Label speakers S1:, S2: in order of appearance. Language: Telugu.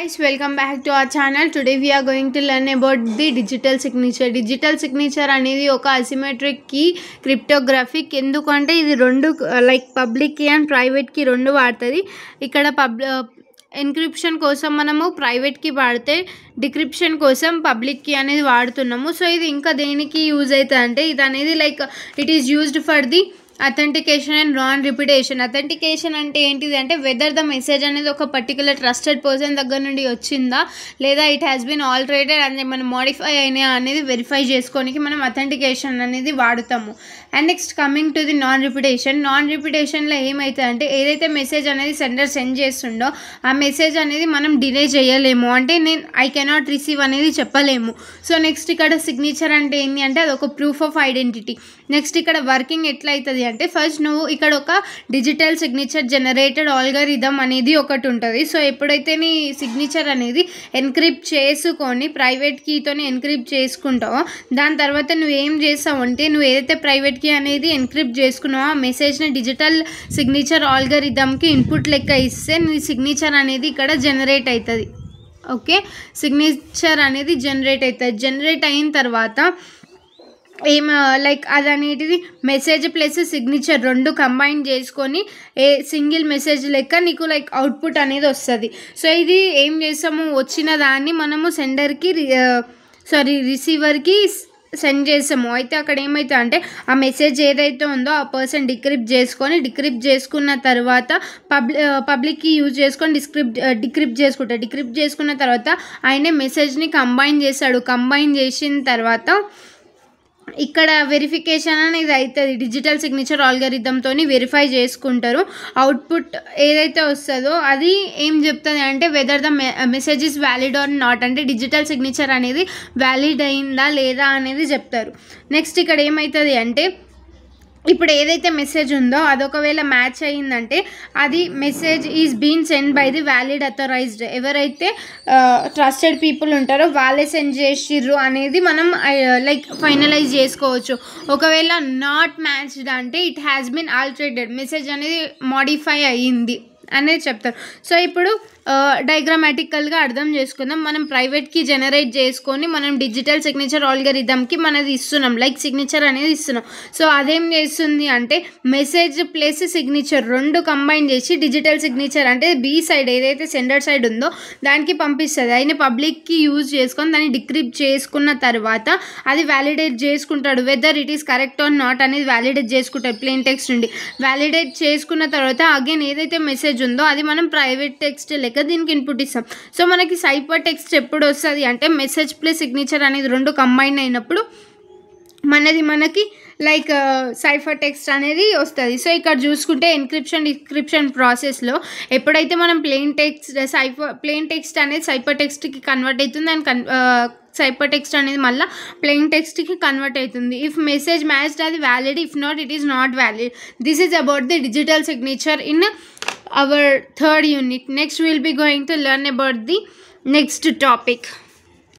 S1: guys, welcome back to our channel. Today we are going to learn about the digital signature. Digital signature అనేది ఒక asymmetric key cryptographic. ఎందుకంటే ఇది రెండు like public key and private key రెండు వాడుతుంది. ఇక్కడ ఎన్క్రిప్షన్ కోసం మనము ప్రైవేట్ కీ వాడితే డిక్రిప్షన్ కోసం పబ్లిక్ కీ అనేది వాడుతున్నాము. సో ఇది ఇంకా దేనికి యూజ్ అవుతుంది అంటే ఇది అనేది like it is used for the authentication and non repetition. Authentication అంటే ఏంటిది అంటే వెదర్ ద మెసేజ్ అనేది ఒక పర్టికులర్ ట్రస్టెడ్ పర్సన్ దగ్గర నుండి వచ్చిందా లేదా ఇట్ హ్యాస్ బీన్ ఆల్టరేటెడ్ అనేది మనం మోడిఫై అయినా అనేది వెరిఫై చేసుకోనికి మనం అథెంటికేషన్ అనేది వాడుతాము. And next coming to the non repetition. Non రిపిటేషన్లో ఏమవుతుంది అంటే ఏదైతే మెసేజ్ అనేది సెండర్ సెండ్ చేస్తుండో ఆ మెసేజ్ అనేది మనం డిలే చేయలేము, అంటే ఐ కెనాట్ రిసీవ్ అనేది చెప్పలేము. సో నెక్స్ట్ ఇక్కడ సిగ్నేచర్ అంటే ఏంటి అంటే అది ఒక ప్రూఫ్ ఆఫ్ ఐడెంటిటీ. నెక్స్ట్ ఇక్కడ వర్కింగ్ ఎట్లా అవుతుంది అంటే ఫస్ట్ నువ్వు ఇక్కడ ఒక డిజిటల్ సిగ్నేచర్ జనరేటెడ్ ఆల్గరిథం అనేది ఒకటి ఉంటుంది. సో ఎప్పుడైతే నీ సిగ్నేచర్ అనేది ఎన్క్రిప్ట్ చేసుకొని ప్రైవేట్ కీతోని ఎన్క్రిప్ట్ చేసుకుంటావో దాని తర్వాత నువ్వు ఏం చేస్తావు అంటే నువ్వు ఏదైతే ప్రైవేట్ కీ అనేది ఎన్క్రిప్ట్ చేసుకున్నావో ఆ మెసేజ్ని డిజిటల్ సిగ్నేచర్ ఆల్గరిథంకి ఇన్పుట్ లెక్క ఇస్తే నీ సిగ్నేచర్ అనేది ఇక్కడ జనరేట్ అవుతుంది. ఓకే, సిగ్నేచర్ అనేది జనరేట్ అవుతుంది. జనరేట్ అయిన తర్వాత లైక్ అది అనేటిది మెసేజ్ ప్లస్ సిగ్నేచర్ రెండు కంబైన్ చేసుకొని సింగిల్ మెసేజ్ లెక్క నీకు లైక్ అవుట్పుట్ అనేది వస్తుంది. సో ఇది ఏం చేస్తాము, వచ్చిన దాన్ని మనము రిసీవర్కి సెండ్ చేసాము. అయితే అక్కడ ఏమైతే అంటే ఆ మెసేజ్ ఏదైతే ఉందో ఆ పర్సన్ డిక్రిప్ట్ చేసుకున్న తర్వాత పబ్లిక్కి యూజ్ చేసుకొని డిక్రిప్ట్ చేసుకున్న తర్వాత ఆయనే మెసేజ్ని కంబైన్ చేస్తాడు. కంబైన్ చేసిన తర్వాత ఇక్కడ వెరిఫికేషన్ అనేది అవుతుంది. డిజిటల్ సిగ్నేచర్ ఆల్గరిథంతో వెరిఫై చేసుకుంటారు. అవుట్పుట్ ఏదైతే వస్తుందో అది ఏం చెప్తుంది అంటే whether the message is valid or not, అంటే డిజిటల్ సిగ్నేచర్ అనేది వ్యాలిడ్ అయిందా లేదా అనేది చెప్తారు. నెక్స్ట్ ఇక్కడ ఏమవుతుంది అంటే ఇప్పుడు ఏదైతే మెసేజ్ ఉందో అది ఒకవేళ మ్యాచ్ అయ్యిందంటే అది message is been send by the valid authorised, ఎవరైతే ట్రస్టెడ్ పీపుల్ ఉంటారో వాళ్ళే సెండ్ చేసిర్రు అనేది మనం లైక్ ఫైనలైజ్ చేసుకోవచ్చు. ఒకవేళ నాట్ మ్యాచ్డ్ అంటే ఇట్ హ్యాస్ బీన్ ఆల్టరేటెడ్, మెసేజ్ అనేది మోడిఫై అయ్యింది అనేది చెప్తారు. సో ఇప్పుడు డయాగ్రామాటికల్గా అర్థం చేసుకుందాం. మనం ప్రైవేట్ కీ జనరేట్ చేసుకొని మనం డిజిటల్ సిగ్నేచర్ ఆల్గరిథంకి మనది ఇస్తున్నాం, లైక్ సిగ్నేచర్ అనేది ఇస్తున్నాం. సో అదేం చేస్తుంది అంటే మెసేజ్ ప్లస్ సిగ్నేచర్ రెండు కంబైన్ చేసి డిజిటల్ సిగ్నేచర్ అంటే బి సైడ్ ఏదైతే సెండర్ సైడ్ ఉందో దానికి పంపిస్తుంది. అయినా పబ్లిక్కి యూజ్ చేసుకొని దాన్ని డిక్రిప్ట్ చేసుకున్న తర్వాత అది వ్యాలిడేట్ చేసుకుంటాడు, whether it is correct or not అనేది వ్యాలిడేట్ చేసుకుంటాడు ప్లెయిన్ టెక్స్ట్ నుండి. వ్యాలిడేట్ చేసుకున్న తర్వాత అగైన్ ఏదైతే మెసేజ్ ఉందో అది మనం ప్రైవేట్ టెక్స్ట్ లెక్క దీనికి ఇన్పుట్ ఇస్తాం. సో మనకి సైఫర్ టెక్స్ట్ ఎప్పుడు వస్తుంది అంటే మెసేజ్ ప్లస్ సిగ్నేచర్ అనేది రెండు కంబైన్ అయినప్పుడు మనకి లైక్ సైఫర్ టెక్స్ట్ అనేది వస్తుంది. సో ఇక్కడ చూసుకుంటే డిక్రిప్షన్ ప్రాసెస్లో ఎప్పుడైతే మనం ప్లెయిన్ టెక్స్ట్ అనేది సైఫర్ టెక్స్ట్కి కన్వర్ట్ అవుతుంది అండ్ సైఫర్ టెక్స్ట్ అనేది మళ్ళీ ప్లెయిన్ టెక్స్ట్కి కన్వర్ట్ అవుతుంది. ఇఫ్ మెసేజ్ మ్యాచ్డ్ అది valid, if not it is not valid. This is about the digital signature in our third unit. Next we will be going to learn about the next topic.